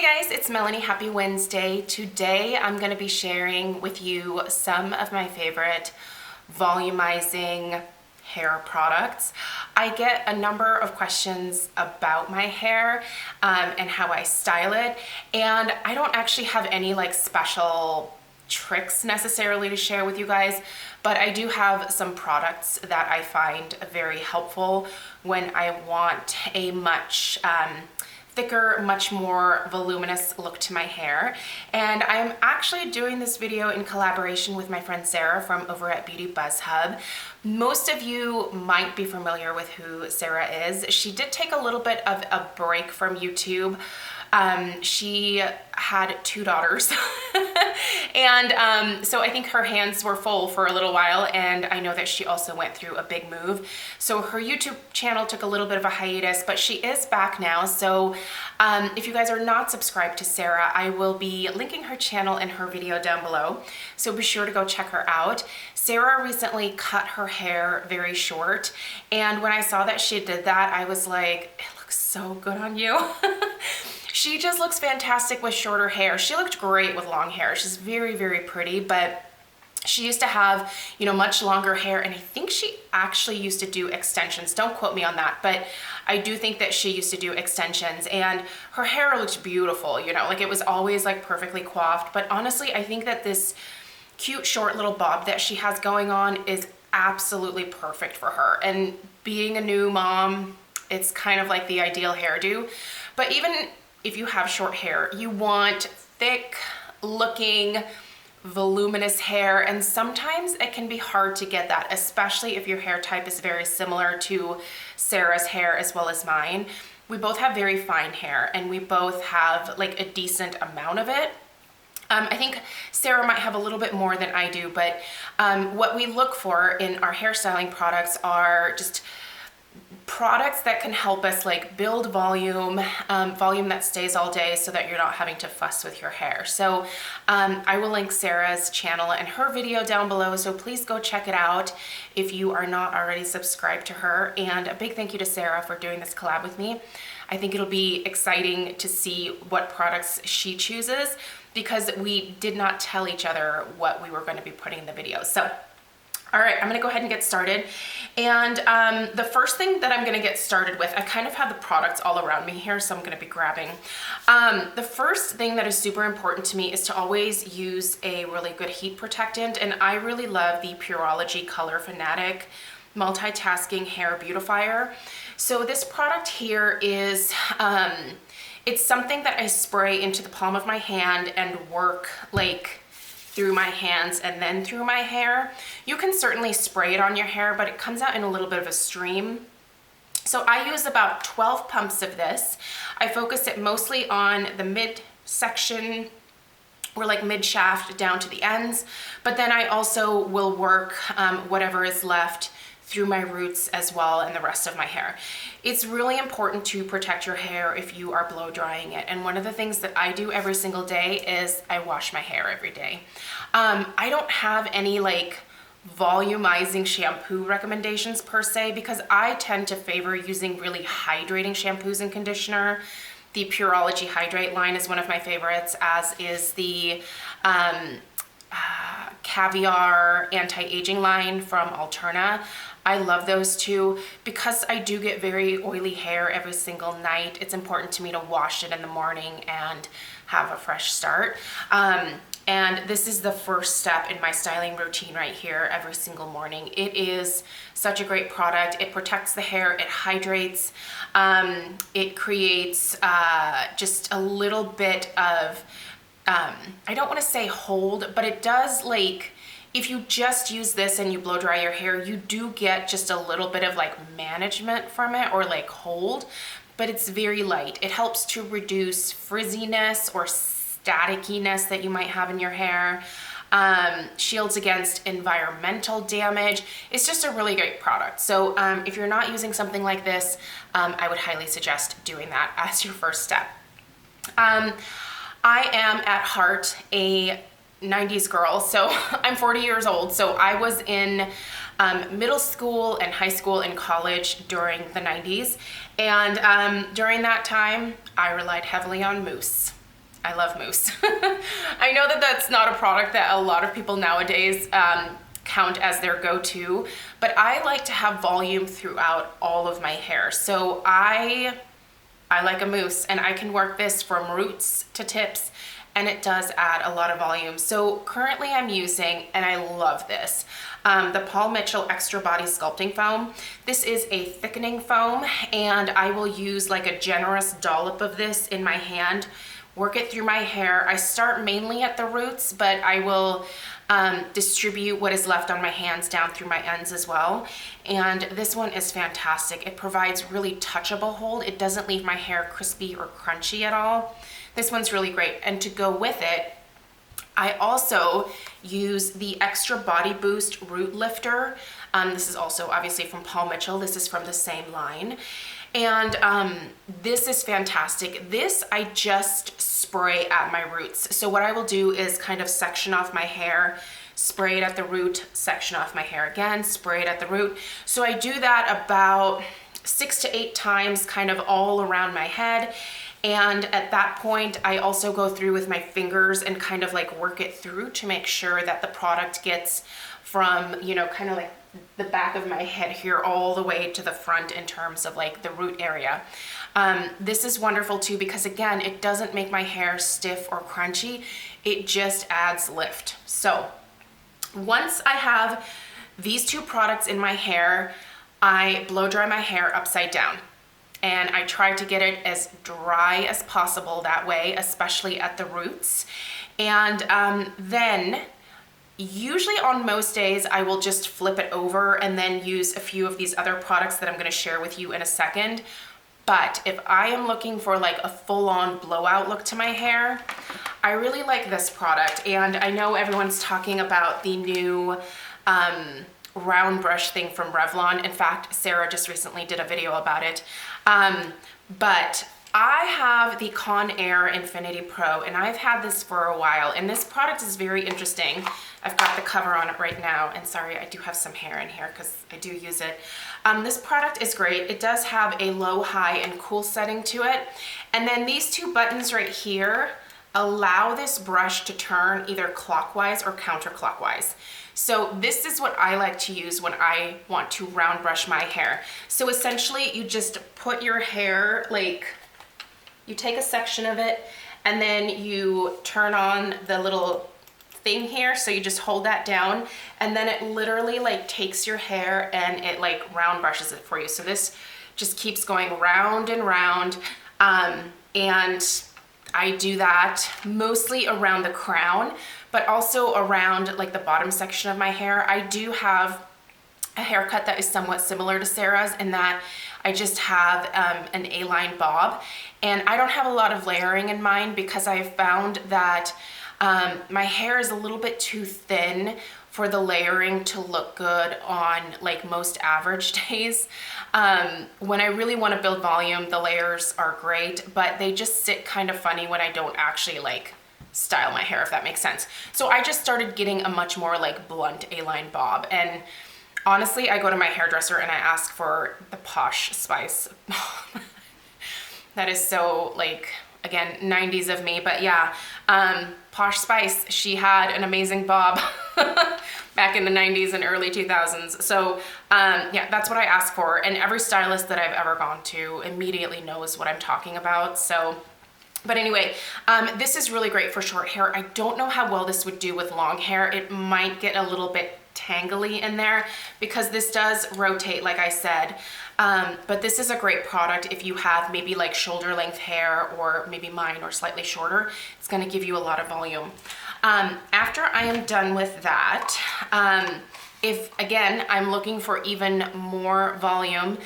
Hey guys, it's Melanie. Happy Wednesday. Today I'm going to be sharing with you some of my favorite volumizing hair products. I get a number of questions about my hair and how I style it, and I don't actually have any like special tricks necessarily to share with you guys, but I do have some products that I find very helpful when I want a much thicker, much more voluminous look to my hair. And I'm actually doing this video in collaboration with my friend Sarah from over at Beauty Buzz Hub. Most of you might be familiar with who Sarah is. She did take a little bit of a break from YouTube. She had 2 daughters and so I think her hands were full for a little while, and I know that she also went through a big move. So her YouTube channel took a little bit of a hiatus, but she is back now. So if you guys are not subscribed to Sarah, I will be linking her channel in her video down below. So be sure to go check her out. Sarah recently cut her hair very short, and when I saw that she did that, I was like, it looks so good on you. She just looks fantastic with shorter hair. She looked great with long hair. She's very, very pretty, but she used to have, you know, much longer hair, and I think she actually used to do extensions. Don't quote me on that, but I do think that she used to do extensions, and her hair looked beautiful, you know, like it was always like perfectly coiffed. But honestly, I think that this cute short little bob that she has going on is absolutely perfect for her. And being a new mom, it's kind of like the ideal hairdo. But even if you have short hair, you want thick looking, voluminous hair, and sometimes it can be hard to get that, especially if your hair type is very similar to Sarah's hair as well as mine. We both have very fine hair, and we both have like a decent amount of it. I think Sarah might have a little bit more than I do, but what we look for in our hairstyling products are just products that can help us like build volume, volume that stays all day, so that you're not having to fuss with your hair. So I will link Sarah's channel and her video down below, so please go check it out if you are not already subscribed to her. And a big thank you to Sarah for doing this collab with me. I think it'll be exciting to see what products she chooses, because we did not tell each other what we were going to be putting in the video. So all right, I'm gonna go ahead and get started. And the first thing that I'm gonna get started with, I kind of have the products all around me here, so I'm gonna be grabbing. The first thing that is super important to me is to always use a really good heat protectant, and I really love the Pureology Color Fanatic Multitasking Hair Beautifier. So this product here is, it's something that I spray into the palm of my hand and work like through my hands and then through my hair. You can certainly spray it on your hair, but it comes out in a little bit of a stream. So I use about 12 pumps of this. I focus it mostly on the midsection, or like mid shaft down to the ends, but then I also will work whatever is left through my roots as well and the rest of my hair. It's really important to protect your hair if you are blow drying it. And one of the things that I do every single day is I wash my hair every day. I don't have any like volumizing shampoo recommendations per se, because I tend to favor using really hydrating shampoos and conditioner. The Pureology Hydrate line is one of my favorites, as is the Caviar anti-aging line from Alterna. I love those two because I do get very oily hair every single night. It's important to me to wash it in the morning and have a fresh start. And this is the first step in my styling routine right here every single morning. It is such a great product. It protects the hair, it hydrates, it creates just a little bit of, I don't want to say hold, but it does, like, if you just use this and you blow dry your hair, you do get just a little bit of like management from it, or like hold, but it's very light. It helps to reduce frizziness or staticiness that you might have in your hair. Shields against environmental damage. It's just a really great product. So if you're not using something like this, I would highly suggest doing that as your first step. I am at heart a 90s girl, so I'm 40 years old, so I was in middle school and high school and college during the 90s, and during that time I relied heavily on mousse. I love mousse. I know that that's not a product that a lot of people nowadays count as their go-to, but I like to have volume throughout all of my hair. So I like a mousse, and I can work this from roots to tips, and it does add a lot of volume. So currently I'm using, and I love this, the Paul Mitchell Extra Body Sculpting Foam. This is a thickening foam, and I will use like a generous dollop of this in my hand, work it through my hair. I start mainly at the roots, but I will distribute what is left on my hands down through my ends as well. And this one is fantastic. It provides really touchable hold. It doesn't leave my hair crispy or crunchy at all. This one's really great. And to go with it, I also use the Extra Body Boost Root Lifter. This is also obviously from Paul Mitchell. This is from the same line. And this is fantastic. This I just spray at my roots. So what I will do is kind of section off my hair, spray it at the root, section off my hair again, spray it at the root. So I do that about 6 to 8 times kind of all around my head. And at that point, I also go through with my fingers and kind of like work it through to make sure that the product gets from, you know, kind of like the back of my head here all the way to the front in terms of like the root area. This is wonderful too, because again, it doesn't make my hair stiff or crunchy. It just adds lift. So once I have these 2 products in my hair, I blow dry my hair upside down. And I try to get it as dry as possible that way, especially at the roots. And then usually on most days, I will just flip it over and then use a few of these other products that I'm gonna share with you in a second. But if I am looking for like a full-on blowout look to my hair, I really like this product. And I know everyone's talking about the new round brush thing from Revlon. In fact, Sarah just recently did a video about it. But I have the Conair Infinity Pro, and I've had this for a while, and this product is very interesting. I've got the cover on it right now, and sorry, I do have some hair in here because I do use it. This product is great. It does have a low, high, and cool setting to it. And then these 2 buttons right here allow this brush to turn either clockwise or counterclockwise. So this is what I like to use when I want to round brush my hair. So essentially you just put your hair, like you take a section of it and then you turn on the little thing here. So you just hold that down and then it literally like takes your hair and it like round brushes it for you. So this just keeps going round and round. And I do that mostly around the crown, but also around like the bottom section of my hair. I do have a haircut that is somewhat similar to Sarah's in that I just have an A-line bob, and I don't have a lot of layering in mine because I've found that my hair is a little bit too thin for the layering to look good on like most average days. When I really want to build volume, the layers are great, but they just sit kind of funny when I don't actually like style my hair, if that makes sense. So I just started getting a much more like blunt A-line bob, and honestly, I go to my hairdresser and I ask for the Posh Spice bob. That is so like, again, 90s of me, but yeah, Posh Spice, she had an amazing bob back in the 90s and early 2000s. So yeah, that's what I ask for. And every stylist that I've ever gone to immediately knows what I'm talking about. So, but anyway, this is really great for short hair. I don't know how well this would do with long hair. It might get a little bit tangly in there because this does rotate, like I said. But this is a great product if you have maybe like shoulder length hair or maybe mine or slightly shorter. It's going to give you a lot of volume. After I am done with that, if again, I'm looking for even more volume,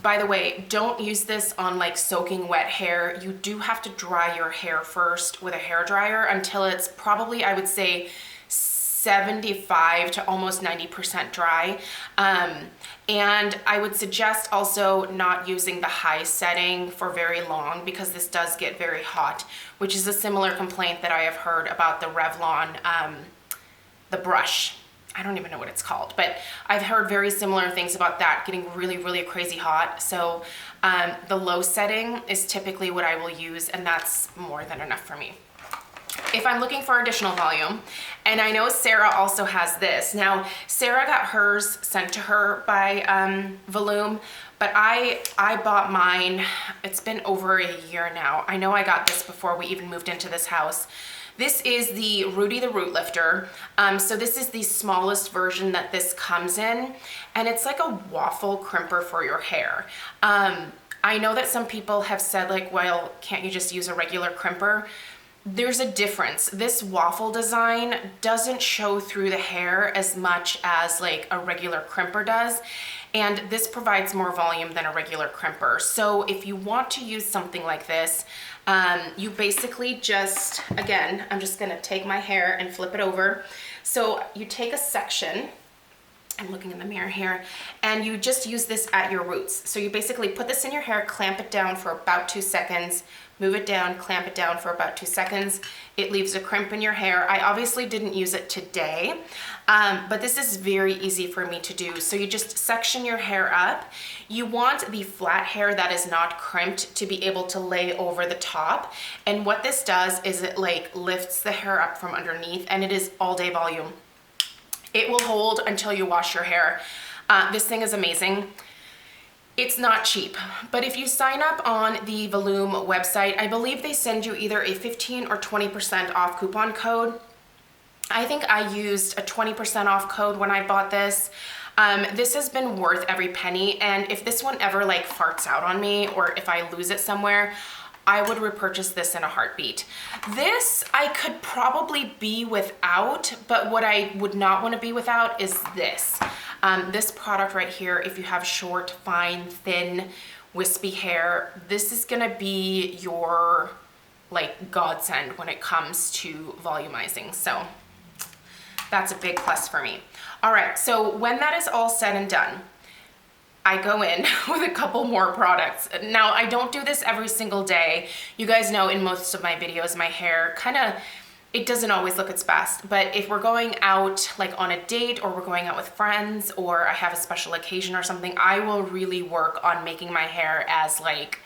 by the way, don't use this on like soaking wet hair. You do have to dry your hair first with a hair dryer until it's probably, I would say, 75 to almost 90% dry. And I would suggest also not using the high setting for very long because this does get very hot, which is a similar complaint that I have heard about the Revlon, the brush. I don't even know what it's called, but I've heard very similar things about that getting really, really crazy hot. So the low setting is typically what I will use, and that's more than enough for me. If I'm looking for additional volume, and I know Sarah also has this. Now, Sarah got hers sent to her by Volume, but I bought mine, it's been over a year now. I know I got this before we even moved into this house. This is the Rudy the Root Lifter. So this is the smallest version that this comes in, and it's like a waffle crimper for your hair. I know that some people have said like, well, can't you just use a regular crimper? There's a difference. This waffle design doesn't show through the hair as much as like a regular crimper does. And this provides more volume than a regular crimper. So if you want to use something like this, you basically just, again, I'm just gonna take my hair and flip it over. So you take a section, I'm looking in the mirror here, and you just use this at your roots. So you basically put this in your hair, clamp it down for about 2 seconds, move it down, clamp it down for about 2 seconds. It leaves a crimp in your hair. I obviously didn't use it today, but this is very easy for me to do. So you just section your hair up. You want the flat hair that is not crimped to be able to lay over the top. And what this does is it like lifts the hair up from underneath, and it is all day volume. It will hold until you wash your hair. This thing is amazing. It's not cheap, but if you sign up on the Volume website, I believe they send you either a 15 or 20% off coupon code. I think I used a 20% off code when I bought this. This has been worth every penny, and if this one ever like farts out on me or if I lose it somewhere, I would repurchase this in a heartbeat. This I could probably be without, but what I would not want to be without is this. This product right here, if you have short, fine, thin, wispy hair, this is gonna be your like godsend when it comes to volumizing. So that's a big plus for me. All right, so when that is all said and done, I go in with a couple more products. Now, I don't do this every single day. You guys know in most of my videos, my hair it doesn't always look its best, but if we're going out like on a date or we're going out with friends or I have a special occasion or something, I will really work on making my hair as like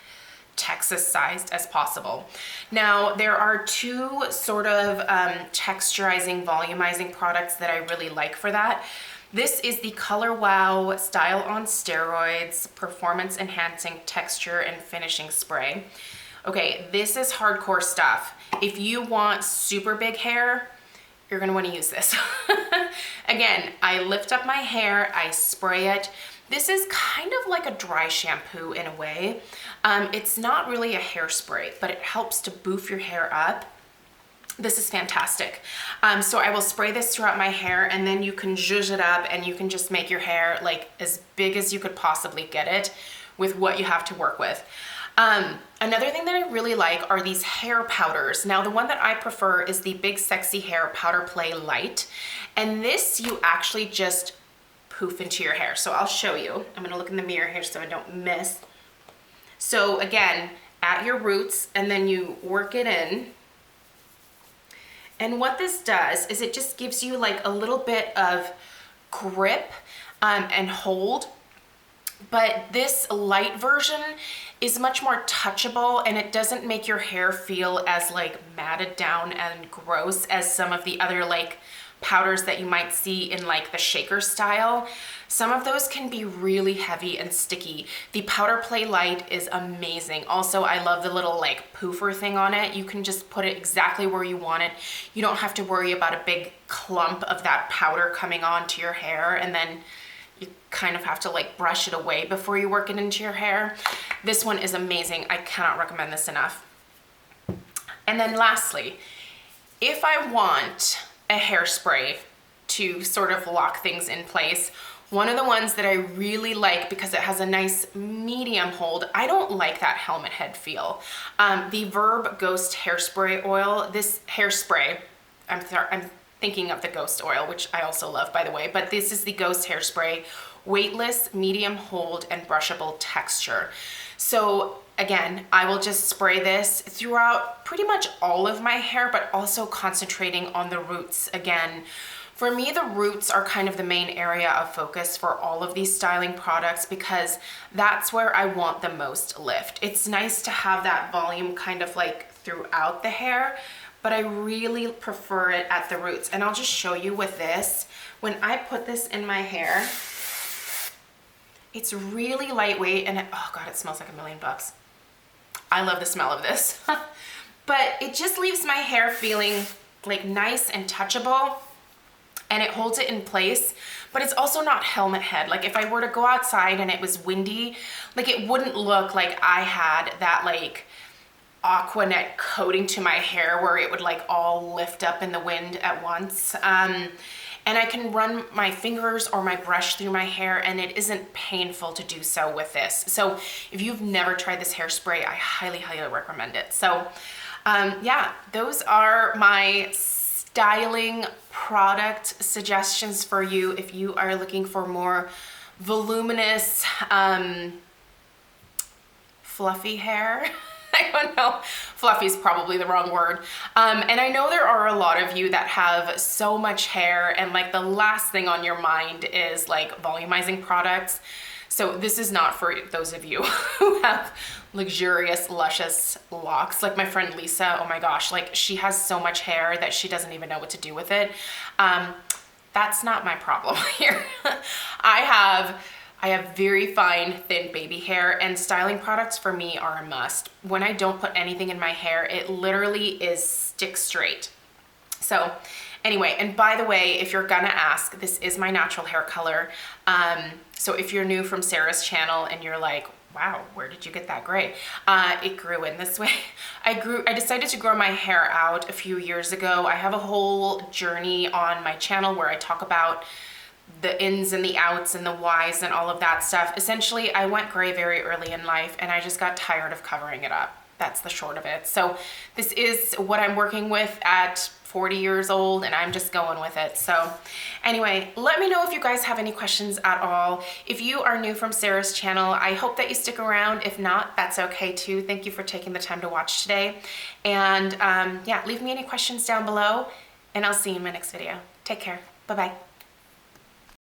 Texas sized as possible. Now, there are two sort of texturizing, volumizing products that I really like for that. This is the Color Wow Style on Steroids Performance Enhancing Texture and Finishing Spray. Okay, this is hardcore stuff. If you want super big hair, you're gonna wanna use this. Again, I lift up my hair, I spray it. This is kind of like a dry shampoo in a way. It's not really a hairspray, but it helps to boof your hair up. This is fantastic. So I will spray this throughout my hair, and then you can zhuzh it up and you can just make your hair like as big as you could possibly get it with what you have to work with. Another thing that I really like are these hair powders. Now, the one that I prefer is the Big Sexy Hair Powder Play Light. And this you actually just poof into your hair. So I'll show you. I'm gonna look in the mirror here so I don't miss. So again, at your roots, and then you work it in. And what this does is it just gives you like a little bit of grip and hold. But this light version is much more touchable, and it doesn't make your hair feel as like matted down and gross as some of the other like powders that you might see in like the shaker style. Some of those can be really heavy and sticky. The Powder Play Light is amazing. Also, I love the little like poofer thing on it. You can just put it exactly where you want it. You don't have to worry about a big clump of that powder coming onto your hair, and then you kind of have to like brush it away before you work it into your hair. This one is amazing. I cannot recommend this enough. And then lastly, if I want a hairspray to sort of lock things in place, one of the ones that I really like because it has a nice medium hold, I don't like that helmet head feel. The Verb Ghost Hairspray Oil, this hairspray, I'm thinking of the Ghost Oil, which I also love, by the way, but this is the Ghost Hairspray, weightless, medium hold, and brushable texture. So again, I will just spray this throughout pretty much all of my hair, but also concentrating on the roots again For me, the roots are kind of the main area of focus for all of these styling products because that's where I want the most lift. It's nice to have that volume kind of like throughout the hair, but I really prefer it at the roots. And I'll just show you with this. When I put this in my hair, it's really lightweight and oh God, it smells like $1,000,000. I love the smell of this. But it just leaves my hair feeling like nice and touchable, and it holds it in place, but it's also not helmet head. Like if I were to go outside and it was windy, like it wouldn't look like I had that like aqua net coating to my hair where it would like all lift up in the wind at once. And I can run my fingers or my brush through my hair and it isn't painful to do so with this. So if you've never tried this hairspray, I highly, highly recommend it. So yeah, those are my styling product suggestions for you if you are looking for more voluminous, fluffy hair. I don't know, fluffy is probably the wrong word. And I know there are a lot of you that have so much hair and like the last thing on your mind is like volumizing products. So this is not for those of you who have luxurious, luscious locks. Like my friend Lisa, oh my gosh, like she has so much hair that she doesn't even know what to do with it. That's not my problem here. I have very fine, thin baby hair, and styling products for me are a must. When I don't put anything in my hair, it literally is stick straight. So anyway, and by the way, if you're gonna ask, this is my natural hair color. So if you're new from Sarah's channel and you're like, wow, where did you get that gray? It grew in this way. I decided to grow my hair out a few years ago. I have a whole journey on my channel where I talk about the ins and the outs and the whys and all of that stuff. Essentially, I went gray very early in life and I just got tired of covering it up. That's the short of it. So this is what I'm working with at 40 years old and I'm just going with it. So anyway, let me know if you guys have any questions at all. If you are new from Sarah's channel, I hope that you stick around. If not, that's okay too. Thank you for taking the time to watch today. And yeah, leave me any questions down below and I'll see you in my next video. Take care. Bye-bye.